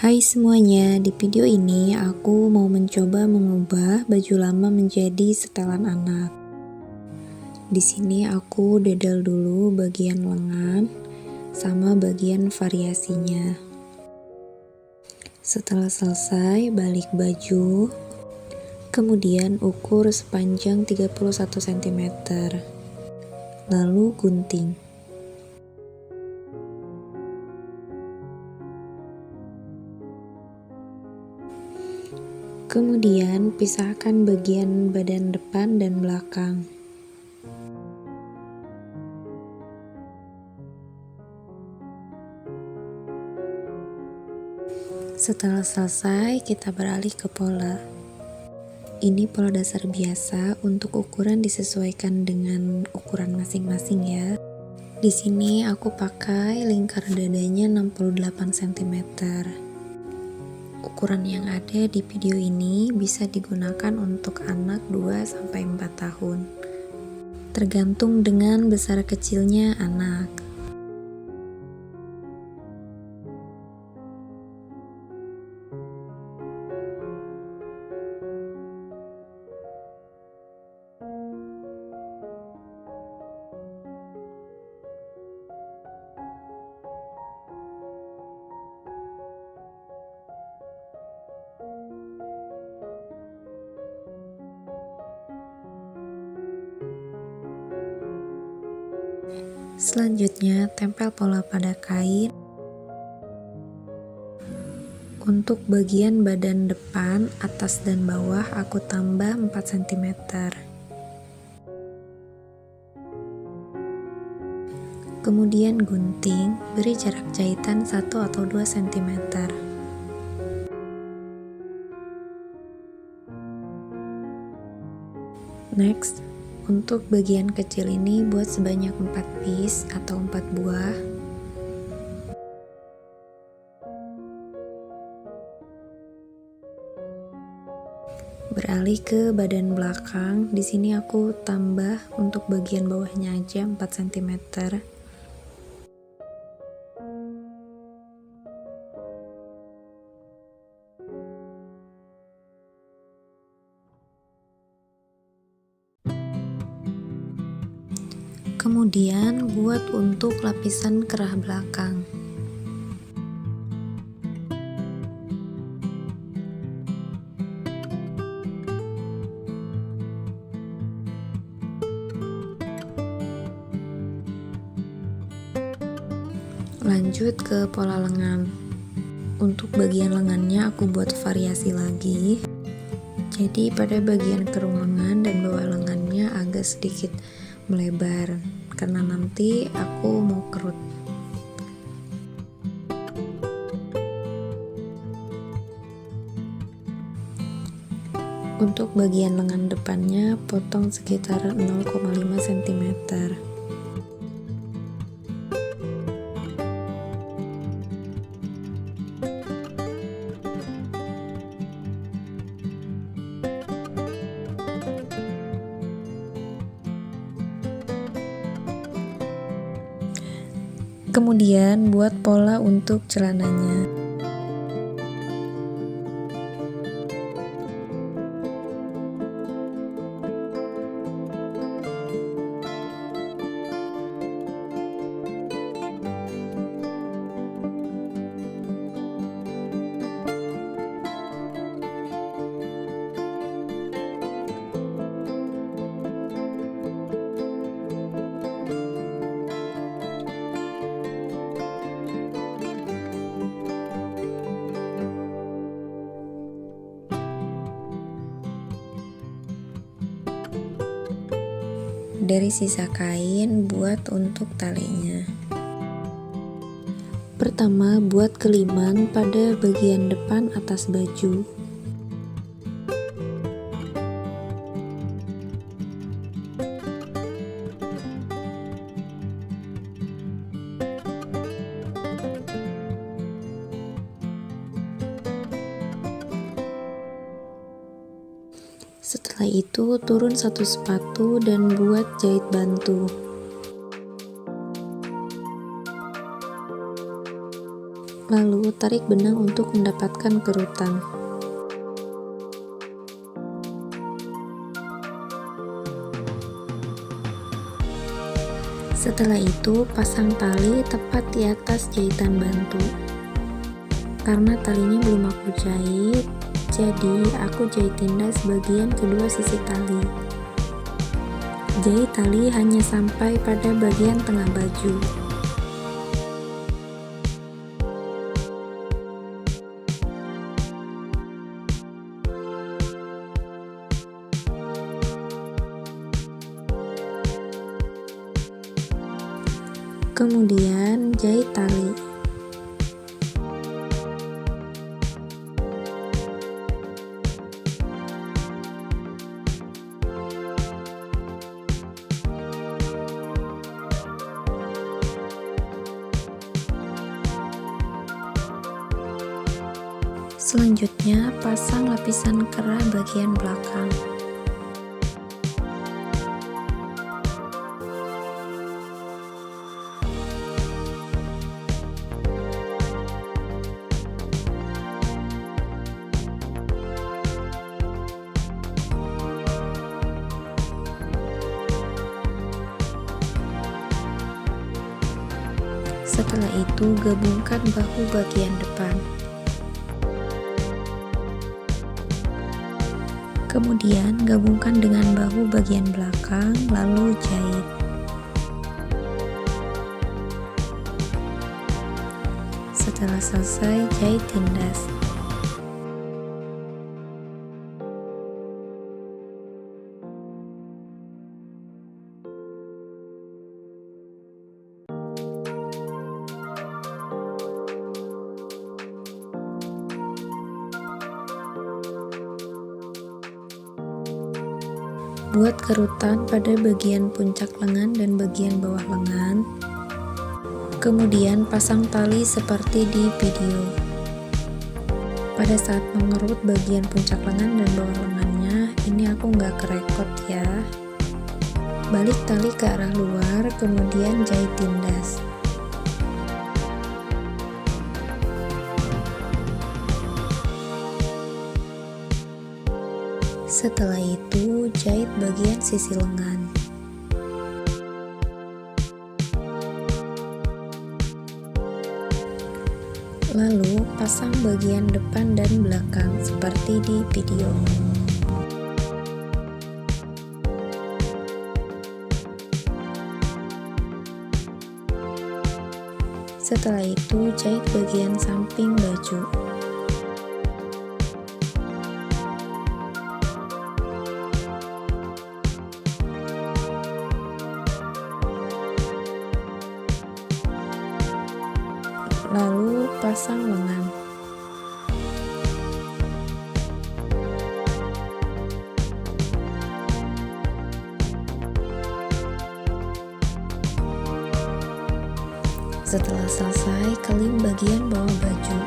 Hai semuanya, di video ini aku mau mencoba mengubah baju lama menjadi setelan anak. Di sini aku dodol dulu bagian lengan sama bagian variasinya. Setelah selesai, balik baju, kemudian ukur sepanjang 31 cm, lalu gunting. Kemudian pisahkan bagian badan depan dan belakang. Setelah selesai, kita beralih ke pola. Ini pola dasar biasa, untuk ukuran disesuaikan dengan ukuran masing-masing ya. Di sini aku pakai lingkar dadanya 68 cm. Ukuran yang ada di video ini bisa digunakan untuk anak 2-4 tahun. Tergantung dengan besar kecilnya anak. Selanjutnya, tempel pola pada kain. Untuk bagian badan depan, atas dan bawah aku tambah 4 cm. Kemudian gunting, beri jarak jahitan 1 atau 2 cm. Next, untuk bagian kecil ini buat sebanyak 4 piece atau 4 buah. Beralih ke badan belakang, di sini aku tambah untuk bagian bawahnya aja 4 cm. Kemudian buat untuk lapisan kerah belakang. Lanjut ke pola lengan. Untuk bagian lengannya aku buat variasi lagi. Jadi pada bagian kerung lengan dan bawah lengannya agak sedikit melebar karena nanti aku mau kerut. Untuk bagian lengan depannya potong sekitar 0,5 cm. Kemudian buat pola untuk celananya. Dari sisa kain buat untuk talinya. Pertama, buat keliman pada bagian depan atas baju. Setelah itu turun satu sepatu dan buat jahit bantu. Lalu tarik benang untuk mendapatkan kerutan. Setelah itu, pasang tali tepat di atas jahitan bantu. Karena talinya belum aku jahit, jadi aku jahit tindas bagian kedua sisi tali. Jahit tali hanya sampai pada bagian tengah baju. Kemudian jahit tali. Selanjutnya, pasang lapisan kerah bagian belakang. Setelah itu, gabungkan bahu bagian depan. Kemudian, gabungkan dengan bahu bagian belakang, lalu jahit. Setelah selesai, jahit tindas. Buat kerutan pada bagian puncak lengan dan bagian bawah lengan. Kemudian pasang tali seperti di video. Pada saat mengerut bagian puncak lengan dan bawah lengannya, ini aku nggak kerekot ya. Balik tali ke arah luar, kemudian jahit tindas. Setelah itu, jahit bagian sisi lengan. Lalu, pasang bagian depan dan belakang seperti di video. Setelah itu, jahit bagian samping baju. Lalu pasang lengan. Setelah selesai, kelim bagian bawah baju.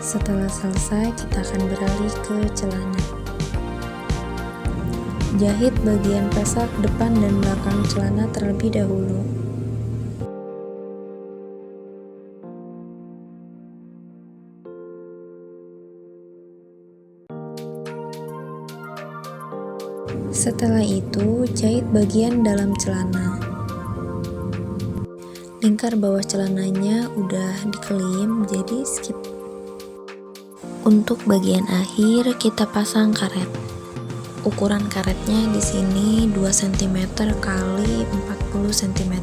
Setelah selesai, kita akan beralih ke celana. Jahit bagian pesak depan dan belakang celana terlebih dahulu. Setelah itu, jahit bagian dalam celana. Lingkar bawah celananya udah dikelim, jadi skip. Untuk bagian akhir, kita pasang karet. Ukuran karetnya di sini 2 cm kali 40 cm.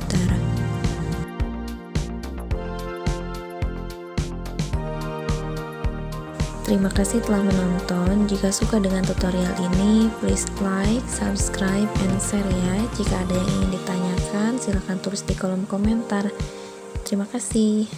Terima kasih telah menonton. Jika suka dengan tutorial ini, please like, subscribe, and share ya. Jika ada yang ingin ditanyakan, silahkan tulis di kolom komentar. Terima kasih.